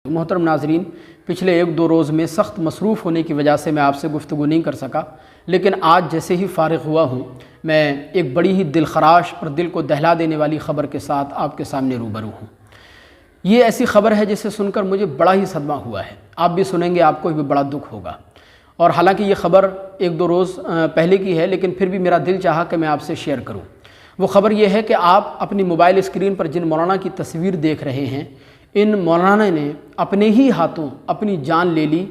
محترم ناظرین، پچھلے 1-2 روز میں سخت مصروف ہونے کی وجہ سے میں آپ سے گفتگو نہیں کر سکا، لیکن آج جیسے ہی فارغ ہوا ہوں میں ایک بڑی ہی دل خراش اور دل کو دہلا دینے والی خبر کے ساتھ آپ کے سامنے روبرو ہوں۔ یہ ایسی خبر ہے جسے سن کر مجھے بڑا ہی صدمہ ہوا ہے، آپ بھی سنیں گے آپ کو بھی بڑا دکھ ہوگا۔ اور حالانکہ یہ خبر 1-2 روز پہلے کی ہے، لیکن پھر بھی میرا دل چاہا کہ میں آپ سے شیئر کروں۔ وہ خبر یہ ہے کہ آپ اپنی موبائل اسکرین پر جن مولانا کی تصویر دیکھ رہے ہیں، ان مولانا نے اپنے ہی ہاتھوں اپنی جان لے لی،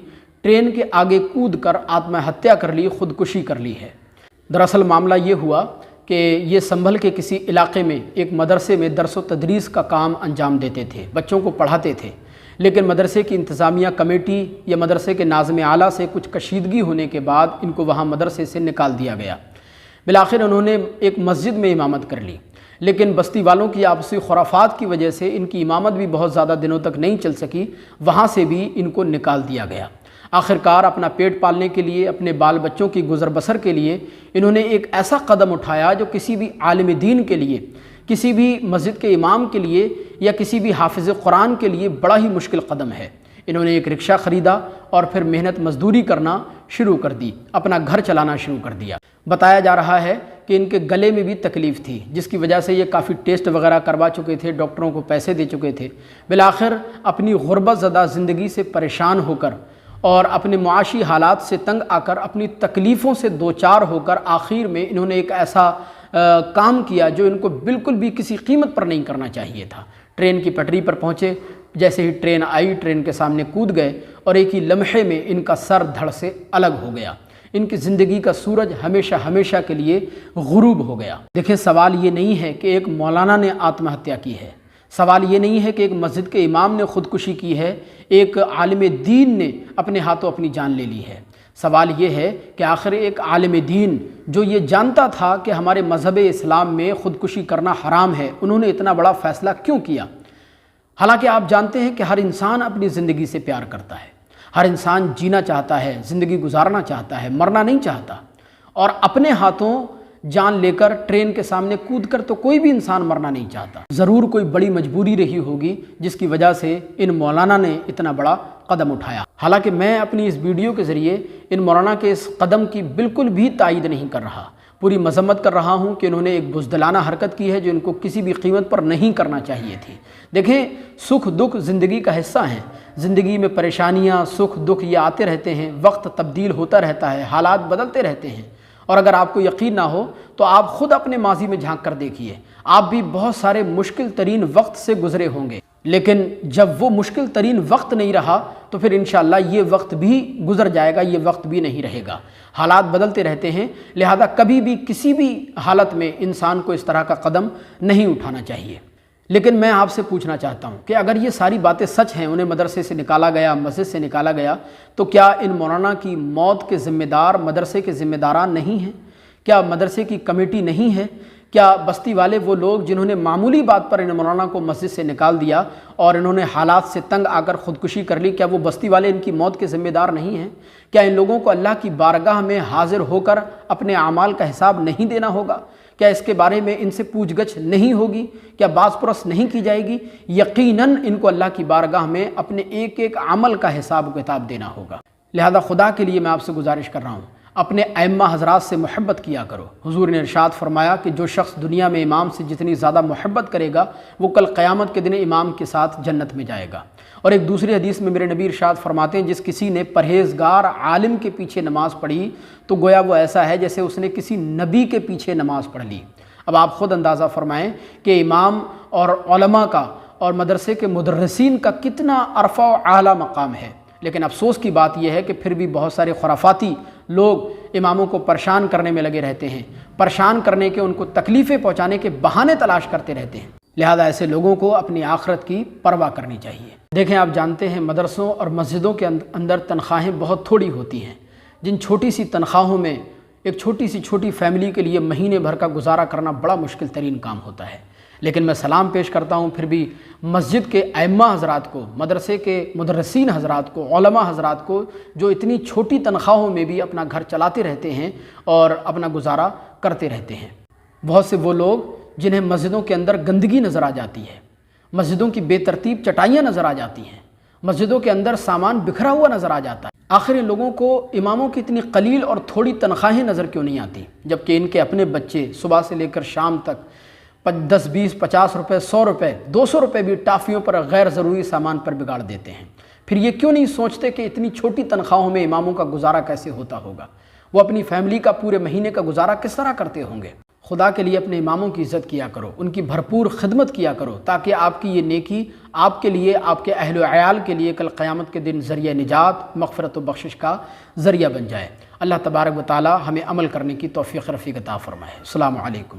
ٹرین کے آگے کود کر آتم ہتیا کر لی، خودکشی کر لی ہے۔ دراصل معاملہ یہ ہوا کہ یہ سنبھل کے کسی علاقے میں ایک مدرسے میں درس و تدریس کا کام انجام دیتے تھے، بچوں کو پڑھاتے تھے، لیکن مدرسے کی انتظامیہ کمیٹی یا مدرسے کے ناظم اعلیٰ سے کچھ کشیدگی ہونے کے بعد ان کو وہاں مدرسے سے نکال دیا گیا۔ بالآخر انہوں نے ایک مسجد میں امامت کر لی، لیکن بستی والوں کی آپسی خرافات کی وجہ سے ان کی امامت بھی بہت زیادہ دنوں تک نہیں چل سکی، وہاں سے بھی ان کو نکال دیا گیا۔ آخرکار اپنا پیٹ پالنے کے لیے، اپنے بال بچوں کی گزر بسر کے لیے انہوں نے ایک ایسا قدم اٹھایا جو کسی بھی عالم دین کے لیے، کسی بھی مسجد کے امام کے لیے یا کسی بھی حافظ قرآن کے لیے بڑا ہی مشکل قدم ہے۔ انہوں نے ایک رکشہ خریدا اور پھر محنت مزدوری کرنا شروع کر دی، اپنا گھر چلانا شروع کر دیا۔ بتایا جا رہا ہے کہ ان کے گلے میں بھی تکلیف تھی، جس کی وجہ سے یہ کافی ٹیسٹ وغیرہ کروا چکے تھے، ڈاکٹروں کو پیسے دے چکے تھے۔ بالآخر اپنی غربت زدہ زندگی سے پریشان ہو کر اور اپنے معاشی حالات سے تنگ آ کر، اپنی تکلیفوں سے دوچار ہو کر آخر میں انہوں نے ایک ایسا کام کیا جو ان کو بالکل بھی کسی قیمت پر نہیں کرنا چاہیے تھا۔ ٹرین کی پٹری پر پہنچے، جیسے ہی ٹرین آئی ٹرین کے سامنے کود گئے اور ایک ہی لمحے میں ان کا سر دھڑ سے الگ ہو گیا، ان کی زندگی کا سورج ہمیشہ ہمیشہ کے لیے غروب ہو گیا۔ دیکھیں، سوال یہ نہیں ہے کہ ایک مولانا نے آتم ہتیا کی ہے، سوال یہ نہیں ہے کہ ایک مسجد کے امام نے خودکشی کی ہے، ایک عالم دین نے اپنے ہاتھوں اپنی جان لے لی ہے۔ سوال یہ ہے کہ آخر ایک عالم دین جو یہ جانتا تھا کہ ہمارے مذہب اسلام میں خودکشی کرنا حرام ہے، انہوں نے اتنا بڑا فیصلہ کیوں کیا؟ حالانکہ آپ جانتے ہیں کہ ہر انسان اپنی زندگی سے پیار کرتا ہے، ہر انسان جینا چاہتا ہے، زندگی گزارنا چاہتا ہے، مرنا نہیں چاہتا۔ اور اپنے ہاتھوں جان لے کر ٹرین کے سامنے کود کر تو کوئی بھی انسان مرنا نہیں چاہتا، ضرور کوئی بڑی مجبوری رہی ہوگی جس کی وجہ سے ان مولانا نے اتنا بڑا قدم اٹھایا۔ حالانکہ میں اپنی اس ویڈیو کے ذریعے ان مولانا کے اس قدم کی بالکل بھی تائید نہیں کر رہا، پوری مذمت کر رہا ہوں کہ انہوں نے ایک بزدلانہ حرکت کی ہے جو ان کو کسی بھی قیمت پر نہیں کرنا چاہیے تھی۔ دیکھیں، سکھ دکھ زندگی کا حصہ ہیں، زندگی میں پریشانیاں، سکھ دکھ یہ آتے رہتے ہیں، وقت تبدیل ہوتا رہتا ہے، حالات بدلتے رہتے ہیں۔ اور اگر آپ کو یقین نہ ہو تو آپ خود اپنے ماضی میں جھانک کر دیکھیے، آپ بھی بہت سارے مشکل ترین وقت سے گزرے ہوں گے، لیکن جب وہ مشکل ترین وقت نہیں رہا تو پھر انشاءاللہ یہ وقت بھی گزر جائے گا، یہ وقت بھی نہیں رہے گا۔ حالات بدلتے رہتے ہیں، لہذا کبھی بھی کسی بھی حالت میں انسان کو اس طرح کا قدم نہیں اٹھانا چاہیے۔ لیکن میں آپ سے پوچھنا چاہتا ہوں کہ اگر یہ ساری باتیں سچ ہیں، انہیں مدرسے سے نکالا گیا، مسجد سے نکالا گیا، تو کیا ان مولانا کی موت کے ذمہ دار مدرسے کے ذمہ داران نہیں ہیں؟ کیا مدرسے کی کمیٹی نہیں ہے؟ کیا بستی والے وہ لوگ جنہوں نے معمولی بات پر ان مولانا کو مسجد سے نکال دیا اور انہوں نے حالات سے تنگ آ کر خودکشی کر لی، کیا وہ بستی والے ان کی موت کے ذمہ دار نہیں ہیں؟ کیا ان لوگوں کو اللہ کی بارگاہ میں حاضر ہو کر اپنے اعمال کا حساب نہیں دینا ہوگا؟ کیا اس کے بارے میں ان سے پوچھ گچھ نہیں ہوگی؟ کیا باز پرس نہیں کی جائے گی؟ یقیناً ان کو اللہ کی بارگاہ میں اپنے ایک ایک عمل کا حساب و کتاب دینا ہوگا۔ لہذا خدا کے لیے میں آپ سے گزارش کر رہا ہوں، اپنے ائمہ حضرات سے محبت کیا کرو۔ حضور نے ارشاد فرمایا کہ جو شخص دنیا میں امام سے جتنی زیادہ محبت کرے گا وہ کل قیامت کے دن امام کے ساتھ جنت میں جائے گا۔ اور ایک دوسری حدیث میں میرے نبی ارشاد فرماتے ہیں، جس کسی نے پرہیزگار عالم کے پیچھے نماز پڑھی تو گویا وہ ایسا ہے جیسے اس نے کسی نبی کے پیچھے نماز پڑھ لی۔ اب آپ خود اندازہ فرمائیں کہ امام اور علماء کا اور مدرسے کے مدرسین کا کتنا عرفہ و اعلیٰ مقام ہے، لیکن افسوس کی بات یہ ہے کہ پھر بھی بہت سارے خرافاتی لوگ اماموں کو پریشان کرنے میں لگے رہتے ہیں، پریشان کرنے کے، ان کو تکلیفیں پہنچانے کے بہانے تلاش کرتے رہتے ہیں۔ لہذا ایسے لوگوں کو اپنی آخرت کی پرواہ کرنی چاہیے۔ دیکھیں، آپ جانتے ہیں مدرسوں اور مسجدوں کے اندر تنخواہیں بہت تھوڑی ہوتی ہیں، جن چھوٹی سی تنخواہوں میں ایک چھوٹی فیملی کے لیے مہینے بھر کا گزارا کرنا بڑا مشکل ترین کام ہوتا ہے۔ لیکن میں سلام پیش کرتا ہوں پھر بھی مسجد کے ائمہ حضرات کو، مدرسے کے مدرسین حضرات کو، علماء حضرات کو، جو اتنی چھوٹی تنخواہوں میں بھی اپنا گھر چلاتے رہتے ہیں اور اپنا گزارا کرتے رہتے ہیں۔ بہت سے وہ لوگ جنہیں مسجدوں کے اندر گندگی نظر آ جاتی ہے، مسجدوں کی بے ترتیب چٹائیاں نظر آ جاتی ہیں، مسجدوں کے اندر سامان بکھرا ہوا نظر آ جاتا ہے۔ آخر ان لوگوں کو اماموں کی اتنی قلیل اور تھوڑی تنخواہیں نظر کیوں نہیں آتی، جبکہ ان کے اپنے بچے صبح سے لے کر شام تک 10 20 50 روپے 100 روپے 200 روپے بھی ٹافیوں پر غیر ضروری سامان پر بگاڑ دیتے ہیں۔ پھر یہ کیوں نہیں سوچتے کہ اتنی چھوٹی تنخواہوں میں اماموں کا گزارا کیسے ہوتا ہوگا، وہ اپنی فیملی کا پورے مہینے کا گزارا کس طرح کرتے ہوں گے۔ خدا کے لیے اپنے اماموں کی عزت کیا کرو، ان کی بھرپور خدمت کیا کرو، تاکہ آپ کی یہ نیکی آپ کے لیے، آپ کے اہل و عیال کے لیے کل قیامت کے دن ذریعہ نجات، مغفرت و بخشش کا ذریعہ بن جائے۔ اللہ تبارک و تعالی ہمیں عمل کرنے کی توفیق رفیق عطا فرمائے۔ السلام علیکم۔